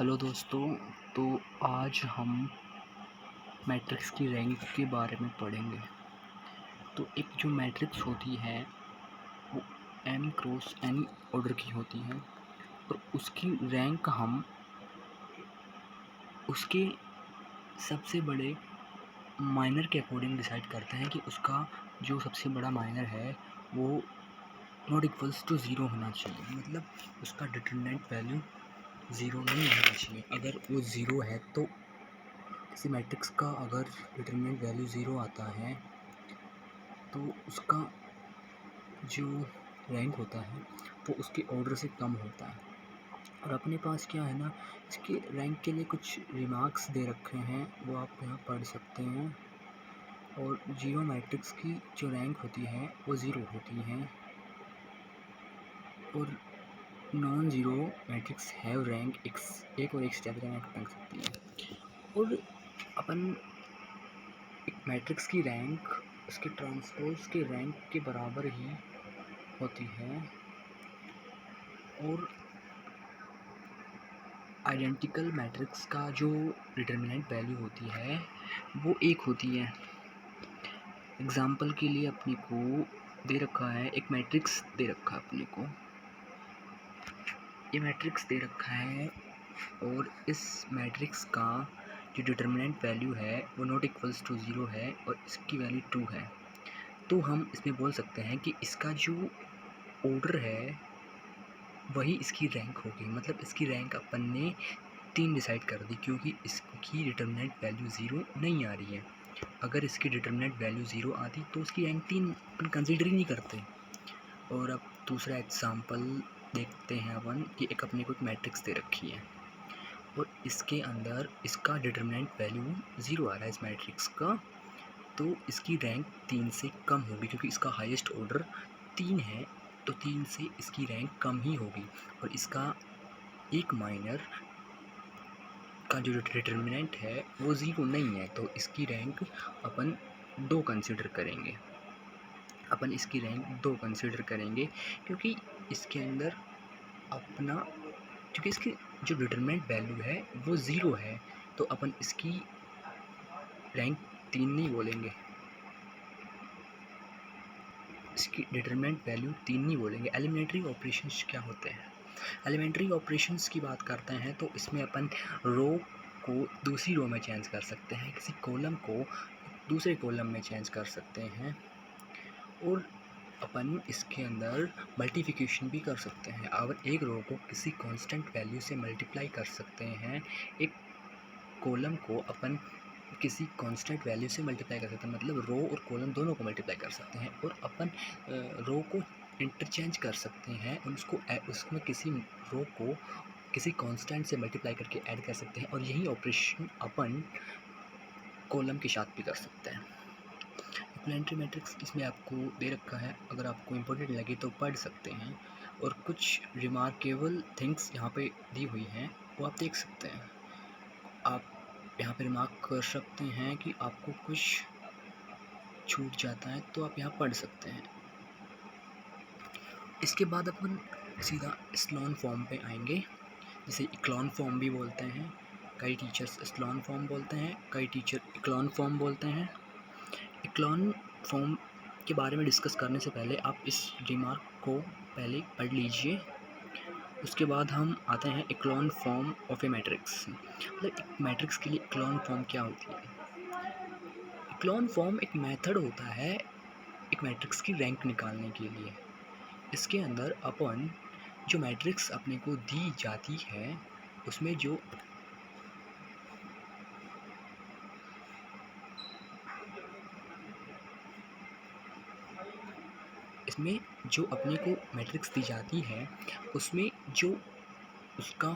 Hello दोस्तों। तो आज हम मैट्रिक्स की रैंक के बारे में पढ़ेंगे। तो एक जो मैट्रिक्स होती है वो m क्रॉस n ऑर्डर की होती है और उसकी रैंक हम उसके सबसे बड़े माइनर के अकॉर्डिंग डिसाइड करते हैं कि उसका जो सबसे बड़ा माइनर है वो नॉट इक्वल्स टू ज़ीरो होना चाहिए। मतलब उसका डिटरमिनेंट वैल्यू ज़ीरो नहीं होना चाहिए। अगर वो ज़ीरो है तो किसी मैट्रिक्स का अगर डिटरमिनेंट वैल्यू ज़ीरो आता है तो उसका जो रैंक होता है वो उसके ऑर्डर से कम होता है। और अपने पास क्या है ना, इसके रैंक के लिए कुछ रिमार्क्स दे रखे हैं, वो आप यहाँ पढ़ सकते हैं। और जीरो मैट्रिक्स की जो रैंक होती है वो ज़ीरो होती है और non zero matrix have rank एक और एक से ज़्यादा रैंक बन सकती है। और अपन एक मैट्रिक्स की रैंक उसके ट्रांसपोज के रैंक के बराबर ही होती है और आइडेंटिकल मैट्रिक्स का जो डिटरमिनेंट वैल्यू होती है वो एक होती है। एग्जाम्पल के लिए अपने को दे रखा है, एक मैट्रिक्स दे रखा है अपने को, ये मैट्रिक्स दे रखा है और इस मैट्रिक्स का जो डिटरमिनेंट वैल्यू है वो नॉट इक्वल्स टू ज़ीरो है और इसकी वैल्यू 2 है। तो हम इसमें बोल सकते हैं कि इसका जो ऑर्डर है वही इसकी रैंक होगी। मतलब इसकी रैंक अपन ने 3 डिसाइड कर दी क्योंकि इसकी डिटरमिनेंट वैल्यू ज़ीरो नहीं आ रही है। अगर इसकी डिटरमिनेंट वैल्यू ज़ीरो आती तो उसकी रैंक 3 अपन कंसिडर ही नहीं करते। और अब दूसरा एग्जांपल देखते हैं अपन कि एक अपने को एक मैट्रिक्स दे रखी है और इसके अंदर इसका डिटरमिनेंट वैल्यू ज़ीरो आ रहा है इस मैट्रिक्स का, तो इसकी रैंक 3 से कम होगी क्योंकि इसका हाईएस्ट ऑर्डर 3 है, तो 3 से इसकी रैंक कम ही होगी। और इसका एक माइनर का जो डिटरमिनेंट है वो ज़ीरो नहीं है, तो इसकी रैंक अपन 2 कंसिडर करेंगे। अपन इसकी रैंक 2 कंसिडर करेंगे क्योंकि इसके अंदर अपना, क्योंकि इसकी जो डिटरमिनेंट वैल्यू है वो ज़ीरो है, तो अपन इसकी रैंक 3 नहीं बोलेंगे, इसकी डिटरमिनेंट वैल्यू 3 नहीं बोलेंगे। एलिमिनेटरी ऑपरेशंस क्या होते हैं? एलिमेंट्री ऑपरेशंस की बात करते हैं तो इसमें अपन रो को दूसरी रो में चेंज कर सकते हैं, किसी कॉलम को दूसरे कॉलम में चेंज कर सकते हैं और अपन इसके अंदर मल्टीप्लिकेशन भी कर सकते हैं। अगर एक रो को किसी कांस्टेंट वैल्यू से मल्टीप्लाई कर सकते हैं, एक कॉलम को अपन किसी कांस्टेंट वैल्यू से मल्टीप्लाई कर सकते हैं, मतलब रो और कॉलम दोनों को मल्टीप्लाई कर सकते हैं। और अपन रो को इंटरचेंज कर सकते हैं, उसको उसमें किसी रो को किसी कांस्टेंट से मल्टीप्लाई करके ऐड कर सकते हैं और यही ऑपरेशन अपन कॉलम के साथ भी कर सकते हैं। इक्विवेलेंट्री मैट्रिक्स इसमें आपको दे रखा है, अगर आपको इम्पोर्टेंट लगे तो पढ़ सकते हैं। और कुछ रिमार्केबल थिंग्स यहाँ पे दी हुई हैं वो आप देख सकते हैं। आप यहाँ पे रिमार्क कर सकते हैं कि आपको कुछ छूट जाता है तो आप यहाँ पढ़ सकते हैं। इसके बाद अपन सीधा एस्लॉन फॉर्म पे आएंगे, जिसे इक्लॉन फॉर्म भी बोलते हैं। कई टीचर्स एस्लॉन फॉर्म बोलते हैं, कई टीचर इक्लॉन फॉर्म बोलते हैं। इक्लॉन फॉर्म के बारे में डिस्कस करने से पहले आप इस रिमार्क को पहले पढ़ लीजिए, उसके बाद हम आते हैं इक्लॉन फॉर्म ऑफ ए मैट्रिक्स। मतलब एक मैट्रिक्स के लिए इक्लॉन फॉर्म क्या होती है? इक्लॉन फॉर्म एक मेथड होता है एक मैट्रिक्स की रैंक निकालने के लिए। इसके अंदर अपन जो मैट्रिक्स अपने को दी जाती है उसमें जो इसमें जो अपने को मैट्रिक्स दी जाती है उसमें जो उसका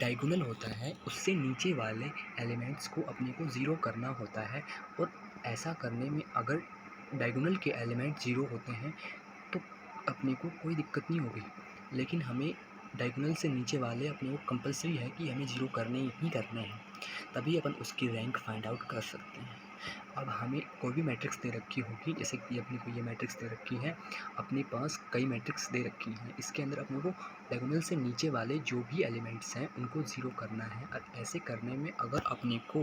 डायगोनल होता है उससे नीचे वाले एलिमेंट्स को अपने को ज़ीरो करना होता है। और ऐसा करने में अगर डायगोनल के एलिमेंट ज़ीरो होते हैं तो अपने को कोई दिक्कत नहीं होगी, लेकिन हमें डायगोनल से नीचे वाले अपने को कंपलसरी है कि हमें ज़ीरो करने ही करने हैं, तभी अपन उसकी रैंक फाइंड आउट कर सकते हैं। अब हमें कोई भी मैट्रिक्स दे रखी होगी, जैसे कि अपने को ये मैट्रिक्स दे रखी है, अपने पास कई मैट्रिक्स दे रखी हैं, इसके अंदर अपने को डायगोनल से नीचे वाले जो भी एलिमेंट्स हैं उनको ज़ीरो करना है। और ऐसे करने में अगर अपने को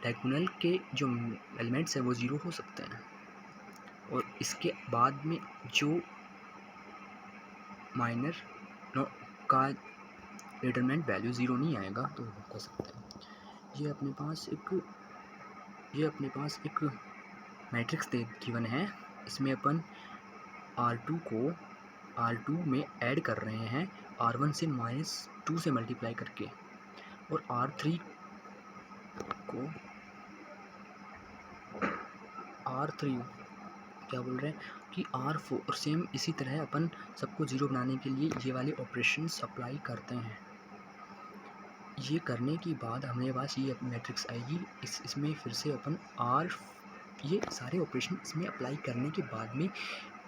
डायगोनल के जो एलिमेंट्स हैं वो ज़ीरो हो सकते हैं और इसके बाद में जो माइनर का डिटरमिनेंट वैल्यू ज़ीरो नहीं आएगा तो वो कर सकते हैं। ये अपने पास एक मैट्रिक्स गिवन है, इसमें अपन R2 को R2 में ऐड कर रहे हैं R1 से -2 से मल्टीप्लाई करके, और R3 क्या बोल रहे हैं कि R4, और सेम इसी तरह अपन सबको ज़ीरो बनाने के लिए ये वाले ऑपरेशंस अप्लाई करते हैं। ये करने के बाद हमारे पास ये मैट्रिक्स आएगी, इसमें फिर से अपन ये सारे ऑपरेशन इसमें अप्लाई करने के बाद में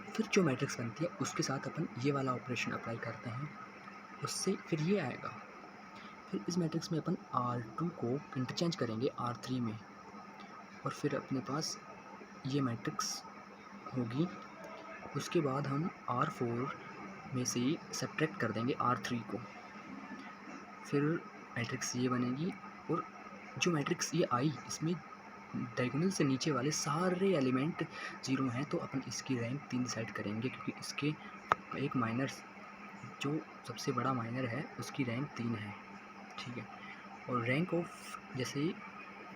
फिर जो मैट्रिक्स बनती है उसके साथ अपन ये वाला ऑपरेशन अप्लाई करते हैं, उससे फिर ये आएगा। फिर इस मैट्रिक्स में अपन R2 को इंटरचेंज करेंगे R3 में, और फिर अपने पास ये मैट्रिक्स होगी। उसके बाद हम R4 में से सब्ट्रैक्ट कर देंगे R3 को, फिर मैट्रिक्स ये बनेगी। और जो मैट्रिक्स ये आई इसमें डायगोनल से नीचे वाले सारे एलिमेंट ज़ीरो हैं, तो अपन इसकी रैंक 3 डिसाइड करेंगे, क्योंकि इसके एक माइनर जो सबसे बड़ा माइनर है उसकी रैंक 3 है, ठीक है। और रैंक ऑफ जैसे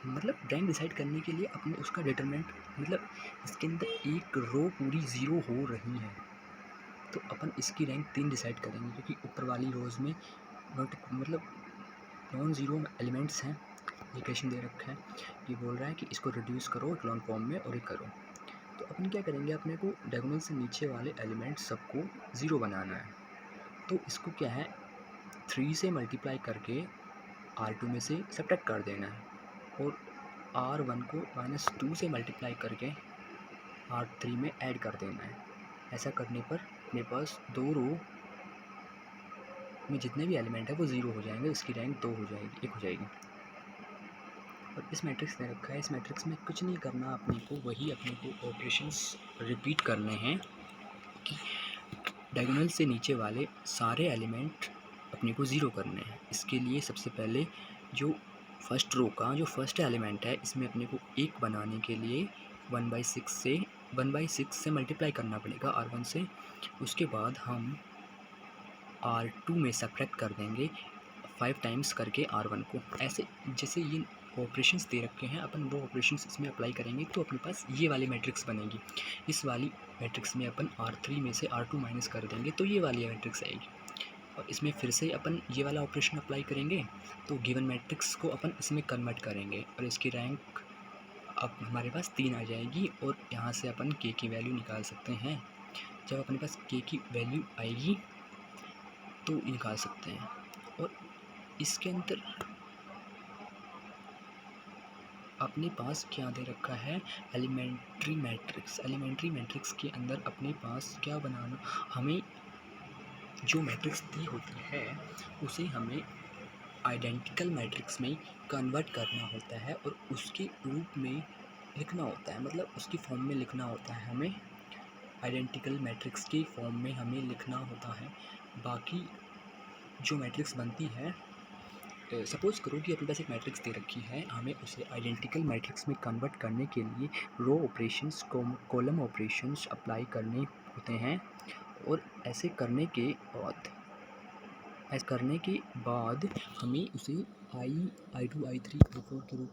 रैंक डिसाइड करने के लिए अपने उसका डिटरमिनेंट इसके अंदर एक रो पूरी ज़ीरो हो रही है तो अपन इसकी रैंक 3 डिसाइड करेंगे, क्योंकि ऊपर वाली रोज़ में नॉन ज़ीरो एलिमेंट्स हैं। ये क्वेश्चन दे रखा है, ये बोल रहा है कि इसको रिड्यूस करो इक्लोन फॉर्म में और ये करो। तो अपन क्या करेंगे, अपने को डायगोनल से नीचे वाले एलिमेंट्स सबको ज़ीरो बनाना है। तो इसको क्या है 3 से मल्टीप्लाई करके R2 में से सब्ट्रैक्ट कर देना है, और R1 को -2 से मल्टीप्लाई करके R3 में ऐड कर देना है। ऐसा करने पर मेरे पास दो रो में जितने भी एलिमेंट है वो ज़ीरो हो जाएंगे, इसकी रैंक 1 हो जाएगी। और इस मैट्रिक्स दे रखा है, इस मैट्रिक्स में कुछ नहीं करना अपने को ऑपरेशंस रिपीट करने हैं कि डायगोनल से नीचे वाले सारे एलिमेंट अपने को ज़ीरो करने हैं। इसके लिए सबसे पहले जो फर्स्ट रो का जो फर्स्ट एलिमेंट है इसमें अपने को 1 बनाने के लिए 1/6 से मल्टीप्लाई करना पड़ेगा R1 से। उसके बाद हम R2 में सब्ट्रैक्ट कर देंगे 5 टाइम्स करके R1 को। ऐसे जैसे ये ऑपरेशंस दे रखे हैं अपन वो ऑपरेशंस इसमें अप्लाई करेंगे तो अपने पास ये वाली मैट्रिक्स बनेगी। इस वाली मैट्रिक्स में अपन R3 में से R2 माइनस कर देंगे तो ये वाली मैट्रिक्स आएगी, और इसमें फिर से अपन ये वाला ऑपरेशन अप्लाई करेंगे तो गिवन मैट्रिक्स को अपन इसमें कन्वर्ट करेंगे और इसकी रैंक अब हमारे पास 3 आ जाएगी। और यहाँ से अपन k की वैल्यू निकाल सकते हैं। जब अपने पास k की वैल्यू आएगी तो निकाल सकते हैं। और इसके अंदर अपने पास क्या दे रखा है, एलिमेंट्री मैट्रिक्स के अंदर अपने पास क्या बनाना, हमें जो मैट्रिक्स दी होती है उसे हमें आइडेंटिकल मैट्रिक्स में कन्वर्ट करना होता है और उसके रूप में लिखना होता है, उसकी फॉर्म में लिखना होता है। हमें आइडेंटिकल मैट्रिक्स की फॉर्म में हमें लिखना होता है। बाकी जो मैट्रिक्स बनती है, सपोज़ करो कि अपने पास एक मैट्रिक्स दे रखी है, हमें उसे आइडेंटिकल मैट्रिक्स में कन्वर्ट करने के लिए रो ऑपरेशंस कॉलम ऑपरेशंस अप्लाई करने होते हैं। और ऐसे करने के बाद हमें उसे I2, I3, I4 के रूप